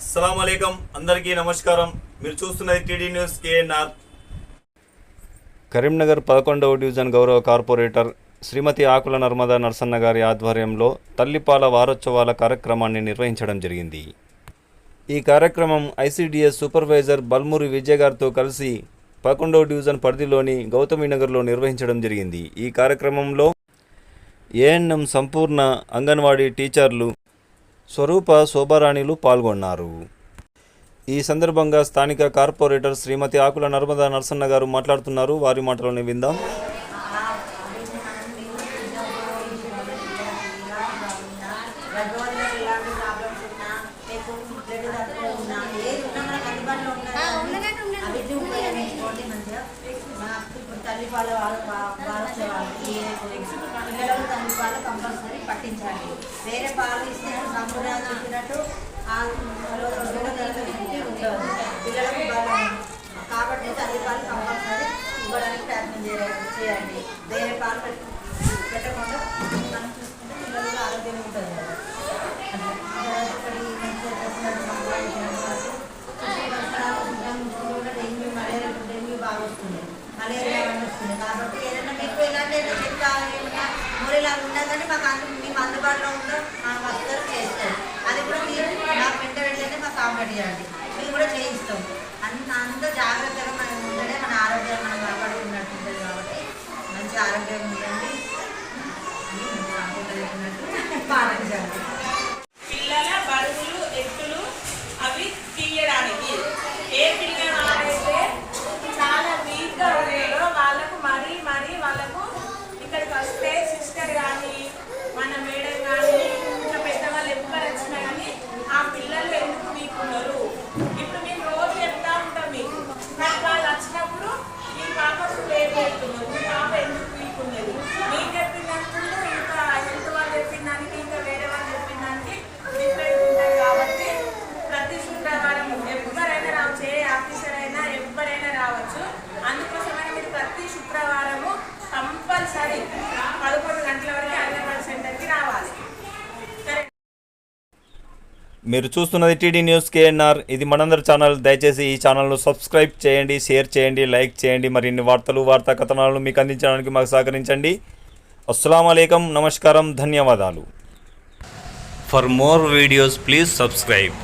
అస్సలాముఅలైకుం అందరికీ నమస్కారం. మీరు చూస్తున్నది టీడీ న్యూస్ కేఎన్ఆర్. కరీంనగర్ 11వ డివిజన్ గౌరవ కార్పొరేటర్ శ్రీమతి ఆకుల నర్మదా నరసన్న గారి ఆధ్వర్యంలో తల్లిపాల వారోత్సవాల కార్యక్రమాన్ని నిర్వహించడం జరిగింది. ఈ కార్యక్రమం ఐసిడిఎస్ సూపర్వైజర్ బల్మూరి విజయ్ గారితో కలిసి 11వ డివిజన్ పరిధిలోని గౌతమీనగర్లో నిర్వహించడం జరిగింది. ఈ కార్యక్రమంలో ఏఎన్ఎం సంపూర్ణ, అంగన్వాడీ టీచర్లు, స్వరూప, శోభారాణిలు పాల్గొన్నారు. ఈ సందర్భంగా స్థానిక కార్పొరేటర్ శ్రీమతి ఆకుల నర్మదా నరసన్న గారు మాట్లాడుతున్నారు. వారి మాటలోనే విందాం. పిల్లలకు కంపల్సరీ పట్టించాలి. వేరే పాలు ఇస్తే సంప్రదాయం చెప్పినట్టు ఉండదు పిల్లలకు కాబట్టి తల్లిపాలు కంపల్సరీ ఇవ్వడానికి ప్రయత్నం చేయండి. వేరే పాలు పెట్టకుండా మనం చూసుకుంటే పిల్లలు ఆరోగ్యంగా ఉంటుంది. డెంగ్యూ బాగా వస్తుంది, మలేరియా అని వస్తుంది. కాబట్టి ఏదైనా మీకు ఎలాంటి మూరేలా ఉన్నా కానీ మేము అందుబాటులో ఉందో మాకు వస్తారు, చేస్తారు. అది కూడా మీరు నాకు వెంట వెంటనే మాకు కాంటాక్ట్ చేయండి, మేము కూడా చేయిస్తాం. అంత జాగ్రత్తగా మనం ఉంటేనే మన ఆరోగ్యం మనం కాపాడుకున్నట్టు ఉంటుంది. కాబట్టి మంచి ఆరోగ్యం ఉండండి అని పాటించండి. పిల్లల బరువులు, ఎత్తులు అవి తీయడానికి ఏ పిల్లలైతే చాలా వీక్గా ఉన్నారో వాళ్ళకు మరీ వాళ్ళకు ఇక్కడికి వస్తే సిస్టర్ కానీ మన మేడం కానీ ఇంకా పెద్దవాళ్ళు ఎవ్వరు వచ్చినా కానీ ఆ పిల్లలు ఎందుకు వీక్ ఉన్నారు. ఇప్పుడు మేము రోజు చెప్తా ఉంటాం మీకు, కానీ వాళ్ళు వచ్చినప్పుడు ఈ పాపకు లేదు వెళ్తున్నారు, మీ పాప ఎందుకు వీక్ ఉన్నది. మీరు చెప్పినప్పుడు ఇంకా హెల్త్ వాళ్ళు చెప్పిన దానికి ఇంకా వేరే వాళ్ళు చెప్పిన దానికి డిఫరెంట్ ఉంటుంది. కాబట్టి ప్రతి శుక్రవారం ఎవరైనా రావచ్చు, ఏ ఆఫీసర్ అయినా ఎవరైనా రావచ్చు. అందుకోసమైనా మీరు ప్రతి శుక్రవారము కంపల్సరీ 11 గంటల వరకు అంగన్వాడీ సెంటర్కి రావాలి. మీరు చూస్తున్నది టీడీ న్యూస్ కేఎన్ఆర్. ఇది మనందరి ఛానల్. దయచేసి ఈ ఛానల్ను సబ్స్క్రైబ్ చేయండి, షేర్ చేయండి, లైక్ చేయండి. మరిన్ని వార్తా కథనాలను మీకు అందించడానికి మాకు సహకరించండి. అస్సలాముఅలైకుం, నమస్కారం, ధన్యవాదాలు. For more videos please subscribe.